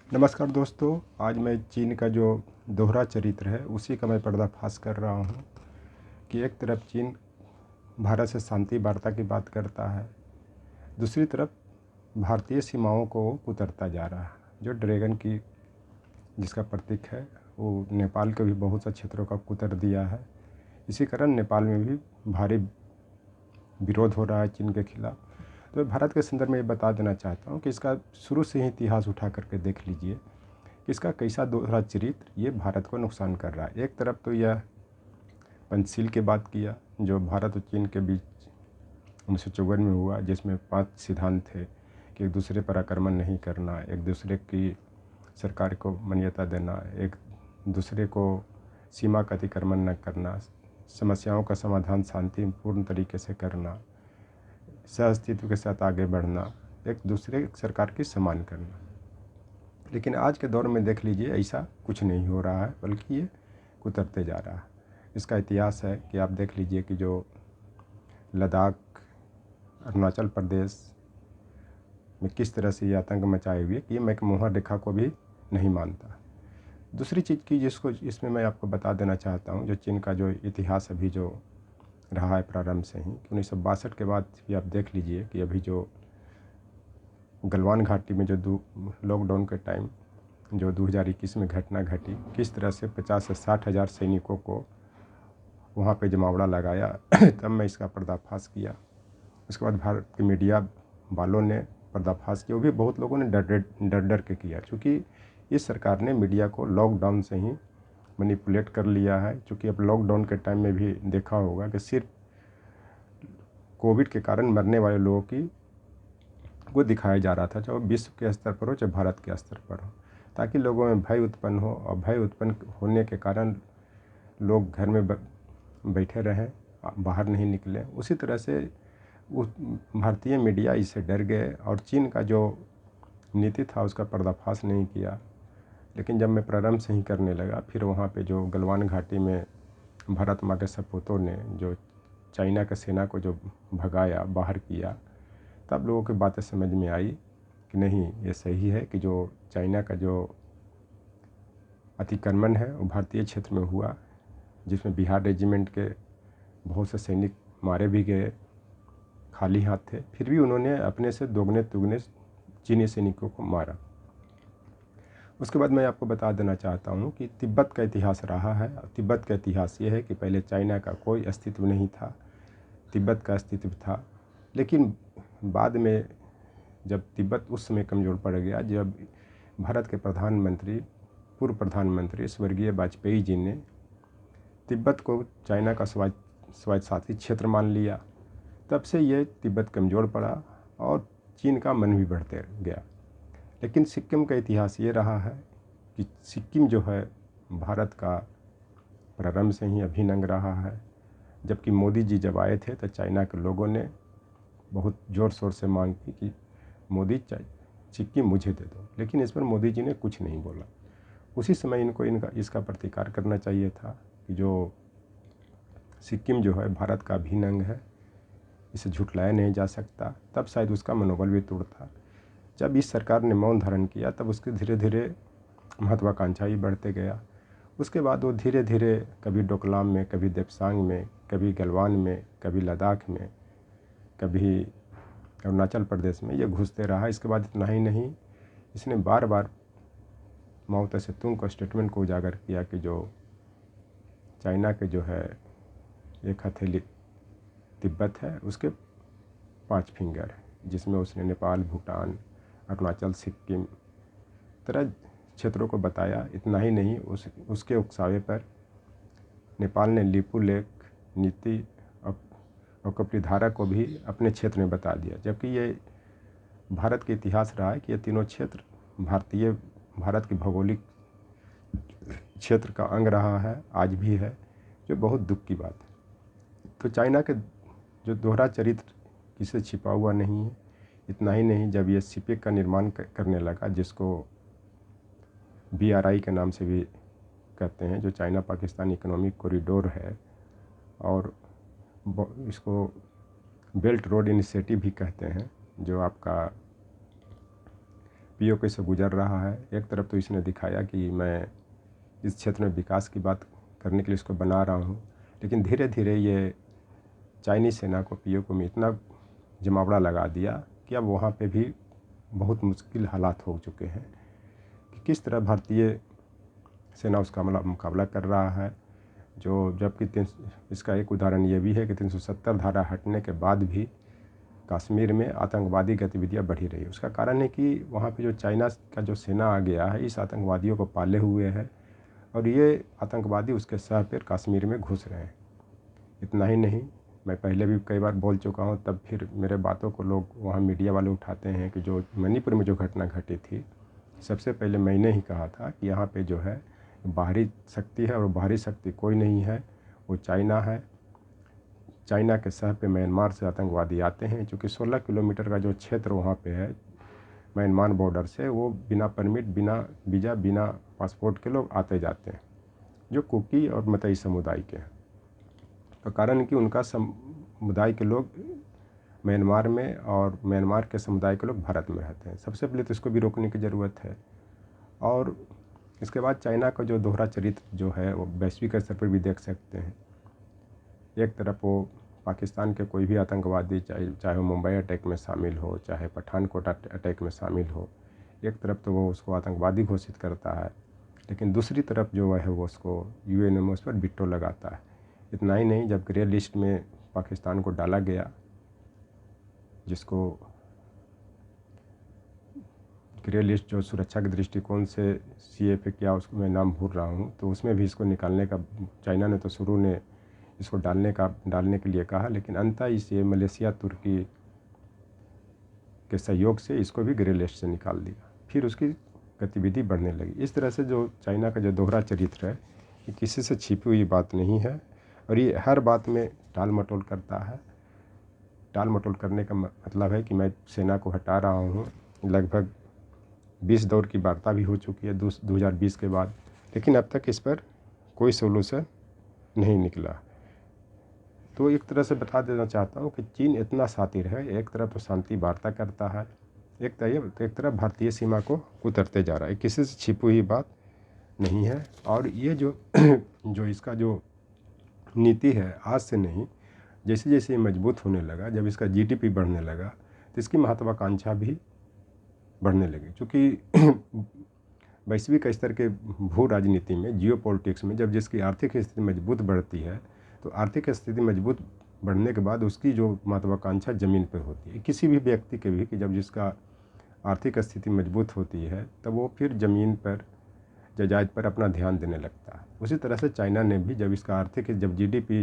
नमस्कार दोस्तों। आज मैं चीन का जो दोहरा चरित्र है उसी का मैं पर्दाफाश कर रहा हूँ कि एक तरफ चीन भारत से शांति वार्ता की बात करता है, दूसरी तरफ भारतीय सीमाओं को कुतरता जा रहा है। जो ड्रैगन की जिसका प्रतीक है वो नेपाल के भी बहुत से क्षेत्रों का कुतर दिया है। इसी कारण नेपाल में भी भारी विरोध हो रहा है चीन के खिलाफ। तो मैं भारत के संदर्भ में ये बता देना चाहता हूँ कि इसका शुरू से ही इतिहास उठा करके देख लीजिए कि इसका कैसा दोहरा चरित्र ये भारत को नुकसान कर रहा है। एक तरफ तो यह पंचशील की बात किया जो भारत और चीन के बीच 1954 में हुआ, जिसमें 5 सिद्धांत थे कि एक दूसरे पर आक्रमण नहीं करना, एक दूसरे की सरकार को मान्यता देना, एक दूसरे को सीमा का अतिक्रमण न करना, समस्याओं का समाधान शांतिपूर्ण तरीके से करना, सहअस्तित्व के साथ आगे बढ़ना, एक दूसरे सरकार की सम्मान करना। लेकिन आज के दौर में देख लीजिए ऐसा कुछ नहीं हो रहा है, बल्कि ये कुतरते जा रहा है। इसका इतिहास है कि आप देख लीजिए कि जो लद्दाख, अरुणाचल प्रदेश में किस तरह से ये आतंक मचाए हुए कि मैं मोहर रेखा को भी नहीं मानता। दूसरी चीज़ की जिसको इसमें मैं आपको बता देना चाहता हूँ, जो चीन का जो इतिहास अभी जो रहा है प्रारंभ से ही, 1962 के बाद भी आप देख लीजिए कि अभी जो गलवान घाटी में जो लॉकडाउन के टाइम जो 2021 में घटना घटी, किस तरह से 50 से 60 हज़ार सैनिकों को वहाँ पे जमावड़ा लगाया तब मैं इसका पर्दाफाश किया। उसके बाद भारत के मीडिया वालों ने पर्दाफाश किया, वो भी बहुत लोगों ने डर डर के किया, क्योंकि इस सरकार ने मीडिया को लॉकडाउन से ही मैनिपुलेट कर लिया है। क्योंकि अब लॉकडाउन के टाइम में भी देखा होगा कि सिर्फ कोविड के कारण मरने वाले लोगों की को दिखाया जा रहा था, चाहे विश्व के स्तर पर हो चाहे भारत के स्तर पर हो, ताकि लोगों में भय उत्पन्न हो, और भय उत्पन्न होने के कारण लोग घर में बैठे रहें, बाहर नहीं निकले। उसी तरह से भारतीय मीडिया इससे डर गए और चीन का जो नीति था उसका पर्दाफाश नहीं किया। लेकिन जब मैं प्रारंभ से ही करने लगा, फिर वहाँ पे जो गलवान घाटी में भारत माँ के सपूतों ने जो चाइना के सेना को जो भगाया, बाहर किया, तब लोगों की बातें समझ में आई कि नहीं, ये सही है कि जो चाइना का जो अतिक्रमण है वो भारतीय क्षेत्र में हुआ, जिसमें बिहार रेजिमेंट के बहुत से सैनिक मारे भी गए, खाली हाथ थे, फिर भी उन्होंने अपने से दोगुने तिगुने चीनी सैनिकों को मारा। उसके बाद मैं आपको बता देना चाहता हूँ कि तिब्बत का इतिहास रहा है। तिब्बत का इतिहास ये है कि पहले चाइना का कोई अस्तित्व नहीं था, तिब्बत का अस्तित्व था। लेकिन बाद में जब तिब्बत उस समय कमज़ोर पड़ गया, जब भारत के प्रधानमंत्री, पूर्व प्रधानमंत्री स्वर्गीय वाजपेयी जी ने तिब्बत को चाइना का स्वायत्तशासित क्षेत्र मान लिया, तब से ये तिब्बत कमज़ोर पड़ा और चीन का मन भी बढ़ते गया। लेकिन सिक्किम का इतिहास ये रहा है कि सिक्किम जो है भारत का प्रारंभ से ही अभिन्न रहा है। जबकि मोदी जी जब आए थे तो चाइना के लोगों ने बहुत ज़ोर शोर से मांग की कि मोदी सिक्किम मुझे दे दो, लेकिन इस पर मोदी जी ने कुछ नहीं बोला। उसी समय इनको इसका प्रतिकार करना चाहिए था कि जो सिक्किम जो है भारत का अभिन्न अंग है, इसे झुटलाया नहीं जा सकता। तब शायद उसका मनोबल भी टूटा। जब इस सरकार ने मौन धारण किया तब उसके धीरे धीरे महत्वाकांक्षा ही बढ़ते गया। उसके बाद वो धीरे धीरे कभी डोकलाम में, कभी देप्सांग में, कभी गलवान में, कभी लद्दाख में, कभी अरुणाचल प्रदेश में ये घुसते रहा। इसके बाद इतना ही नहीं, इसने बार बार माओ त्से तुंग को स्टेटमेंट को उजागर किया कि जो चाइना के जो है एक हथेली तिब्बत है, उसके 5 फिंगर है, जिसमें उसने नेपाल, भूटान, अरुणाचल, सिक्किम तरह क्षेत्रों को बताया। इतना ही नहीं, उसके उकसावे पर नेपाल ने लिपू लेक, नीति और कपिलधारा को भी अपने क्षेत्र में बता दिया। जबकि ये भारत के इतिहास रहा है कि ये तीनों क्षेत्र भारत की भौगोलिक क्षेत्र का अंग रहा है, आज भी है, जो बहुत दुख की बात है। तो चाइना के जो दोहरा चरित्र किसे छिपा हुआ नहीं है। इतना ही नहीं, जब ये सिपेक का निर्माण करने लगा, जिसको BRI के नाम से भी कहते हैं, जो चाइना पाकिस्तान इकोनॉमिक कॉरिडोर है, और इसको बेल्ट रोड इनिशिएटिव भी कहते हैं, जो आपका पीओके से गुजर रहा है। एक तरफ तो इसने दिखाया कि मैं इस क्षेत्र में विकास की बात करने के लिए इसको बना रहा हूँ, लेकिन धीरे धीरे ये चाइनीज़ सेना को पीओके में इतना जमावड़ा लगा दिया कि अब वहाँ पे भी बहुत मुश्किल हालात हो चुके हैं कि किस तरह भारतीय सेना उसका मुकाबला कर रहा है। जो जबकि इसका एक उदाहरण ये भी है कि 370 धारा हटने के बाद भी कश्मीर में आतंकवादी गतिविधियां बढ़ी रही। उसका कारण है कि वहाँ पे जो चाइना का जो सेना आ गया है, इस आतंकवादियों को पाले हुए है और ये आतंकवादी उसके सह पर कश्मीर में घुस रहे हैं। इतना ही नहीं, मैं पहले भी कई बार बोल चुका हूँ, तब फिर मेरे बातों को लोग वहाँ मीडिया वाले उठाते हैं कि जो मणिपुर में जो घटना घटी थी, सबसे पहले मैंने ही कहा था कि यहाँ पे जो है बाहरी शक्ति है और बाहरी शक्ति कोई नहीं है, वो चाइना है। चाइना के सह पे म्यांमार से आतंकवादी आते हैं, क्योंकि 16 किलोमीटर का जो क्षेत्र वहाँ पे है म्यांमार बॉर्डर से, वो बिना परमिट, बिना वीज़ा, बिना पासपोर्ट के लोग आते जाते हैं, जो कुकी और मतई समुदाय के हैं। तो कारण कि उनका समुदाय के लोग म्यांमार में और म्यांमार के समुदाय के लोग भारत में रहते हैं। सबसे पहले तो इसको भी रोकने की ज़रूरत है। और इसके बाद चाइना का जो दोहरा चरित्र जो है वो वैश्विक स्तर पर भी देख सकते हैं। एक तरफ वो पाकिस्तान के कोई भी आतंकवादी, चाहे वो मुंबई अटैक में शामिल हो, चाहे पठानकोट अटैक में शामिल हो, एक तरफ तो वो उसको आतंकवादी घोषित करता है, लेकिन दूसरी तरफ जो है वो उसको यूएन में उस पर बिट्टो लगाता है। इतना ही नहीं, जब ग्रे लिस्ट में पाकिस्तान को डाला गया, जिसको ग्रे लिस्ट जो सुरक्षा के दृष्टिकोण से CFA क्या, उसको मैं नाम भूल रहा हूँ, तो उसमें भी इसको निकालने का चाइना ने तो शुरू ने इसको डालने के लिए कहा, लेकिन अंततः इसे मलेशिया, तुर्की के सहयोग से इसको भी ग्रे लिस्ट से निकाल दिया। फिर उसकी गतिविधि बढ़ने लगी। इस तरह से जो चाइना का जो दोहरा चरित्र है, ये किसी से छिपी हुई बात नहीं है और ये हर बात में टाल मटोल करता है। टाल मटोल करने का मतलब है कि मैं सेना को हटा रहा हूँ। लगभग 20 दौर की वार्ता भी हो चुकी है 2020 के बाद, लेकिन अब तक इस पर कोई सोल्यूशन नहीं निकला। तो एक तरह से बता देना चाहता हूँ कि चीन इतना शातिर है, एक तरफ तो शांति वार्ता करता है, एक तरफ भारतीय सीमा को उतरते जा रहा है। किसी से छिपी हुई बात नहीं है। और ये जो इसका जो नीति है, आज से नहीं, जैसे जैसे मजबूत होने लगा, जब इसका GDP बढ़ने लगा, तो इसकी महत्वाकांक्षा भी बढ़ने लगी। क्योंकि वैश्विक स्तर के भू राजनीति में, जियो पॉलिटिक्स में, जब जिसकी आर्थिक स्थिति मजबूत बढ़ती है, तो आर्थिक स्थिति मजबूत बढ़ने के बाद उसकी जो महत्वाकांक्षा ज़मीन पर होती है, किसी भी व्यक्ति के भी, कि जब जिसका आर्थिक स्थिति मजबूत होती है, तब वो फिर ज़मीन पर, जायदाद पर अपना ध्यान देने लगता है। उसी तरह से चाइना ने भी, जब GDP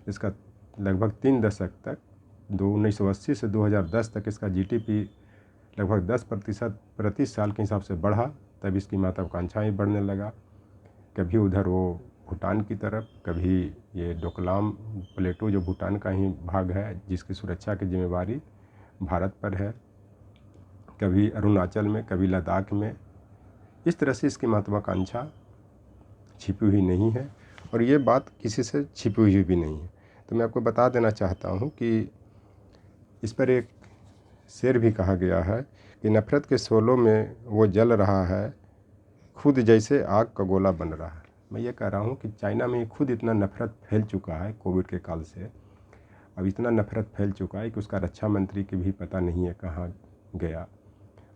इसका लगभग 3 दशक तक, 1980 से 2010 तक इसका GDP लगभग 10% प्रति साल के हिसाब से बढ़ा, तब इसकी महत्वाकांक्षाएँ बढ़ने लगा। कभी उधर वो भूटान की तरफ, कभी ये डोकलाम प्लेटू जो भूटान का ही भाग है, जिसकी सुरक्षा की जिम्मेवारी भारत पर है, कभी अरुणाचल में, कभी लद्दाख में। इस तरह से इसकी महत्वाकांक्षा छिपी हुई नहीं है और ये बात किसी से छिपी हुई भी नहीं है। तो मैं आपको बता देना चाहता हूँ कि इस पर एक शेर भी कहा गया है कि नफ़रत के शोलों में वो जल रहा है, खुद जैसे आग का गोला बन रहा है। मैं ये कह रहा हूँ कि चाइना में खुद इतना नफ़रत फैल चुका है कोविड के काल से। अब इतना नफ़रत फैल चुका है कि उसका रक्षा मंत्री की भी पता नहीं है कहाँ गया,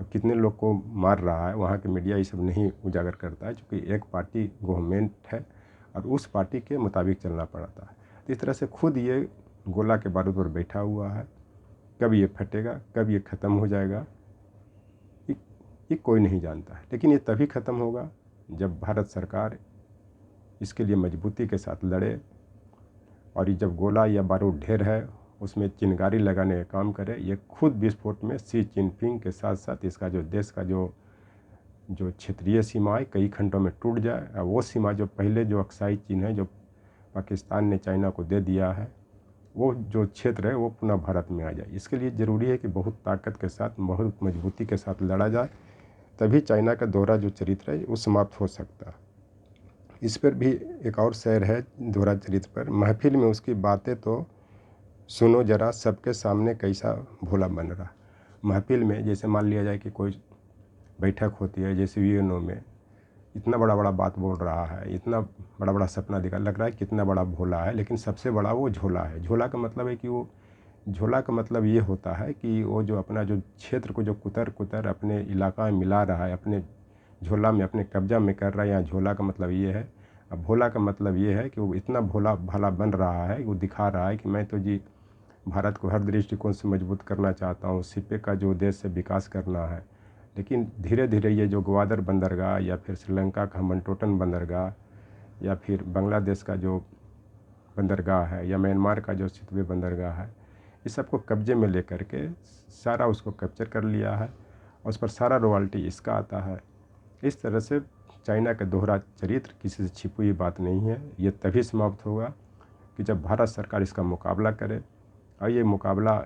अब कितने लोग को मार रहा है। वहाँ के मीडिया ये सब नहीं उजागर करता है, क्योंकि एक पार्टी गवर्नमेंट है और उस पार्टी के मुताबिक चलना पड़ता है। तो इस तरह से खुद ये गोला के बारूद पर बैठा हुआ है। कब ये फटेगा, कब ये ख़त्म हो जाएगा, ये कोई नहीं जानता है। लेकिन ये तभी ख़त्म होगा जब भारत सरकार इसके लिए मजबूती के साथ लड़े और ये जब गोला या बारूद ढेर है उसमें चिंगारी लगाने का काम करे। ये खुद विस्फोट में शी जिनपिंग के साथ साथ इसका जो देश का जो क्षेत्रीय सीमाएं कई खंडों में टूट जाए, और वो सीमा जो पहले जो अक्साई चीन है, जो पाकिस्तान ने चाइना को दे दिया है, वो जो क्षेत्र है वो पुनः भारत में आ जाए। इसके लिए ज़रूरी है कि बहुत ताकत के साथ, बहुत मजबूती के साथ लड़ा जाए, तभी चाइना का दोहरा जो चरित्र है वो समाप्त हो सकता है। इस पर भी एक और शेर है दोहरा चरित्र पर, महफिल में उसकी बातें तो सुनो जरा, सबके सामने कैसा भोला बन रहा। महफिल में जैसे मान लिया जाए कि कोई बैठक होती है, जैसे यूएनओ में, इतना बड़ा बड़ा बात बोल रहा है, इतना बड़ा बड़ा सपना दिखा, लग रहा है कितना बड़ा भोला है, लेकिन सबसे बड़ा वो झोला है। झोला का मतलब है कि वो, झोला का मतलब ये होता है कि वो जो अपना जो क्षेत्र को जो कुतर कुतर अपने इलाका में मिला रहा है, अपने झोला में, अपने कब्जा में कर रहा है। यहाँ झोला का मतलब ये है। अब भोला का मतलब ये है कि वो इतना भोला भाला बन रहा है, वो दिखा रहा है कि मैं तो जी भारत को हर दृष्टिकोण से मजबूत करना चाहता हूँ, सिपे का जो देश से विकास करना है। लेकिन धीरे धीरे ये जो ग्वादर बंदरगाह या फिर श्रीलंका का मंटोटन बंदरगाह या फिर बांग्लादेश का जो बंदरगाह है या म्यांमार का जो सितवे बंदरगाह है, इस सबको कब्जे में लेकर के सारा उसको कैप्चर कर लिया है और उस पर सारा रॉयल्टी इसका आता है। इस तरह से चाइना का दोहरा चरित्र किसी से छिपी हुई बात नहीं है। ये तभी समाप्त होगा कि जब भारत सरकार इसका मुकाबला करे, और ये मुकाबला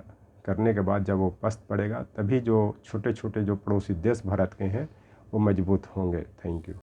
करने के बाद जब वो पस्त पड़ेगा, तभी जो छोटे छोटे जो पड़ोसी देश भारत के हैं वो मजबूत होंगे। Thank you.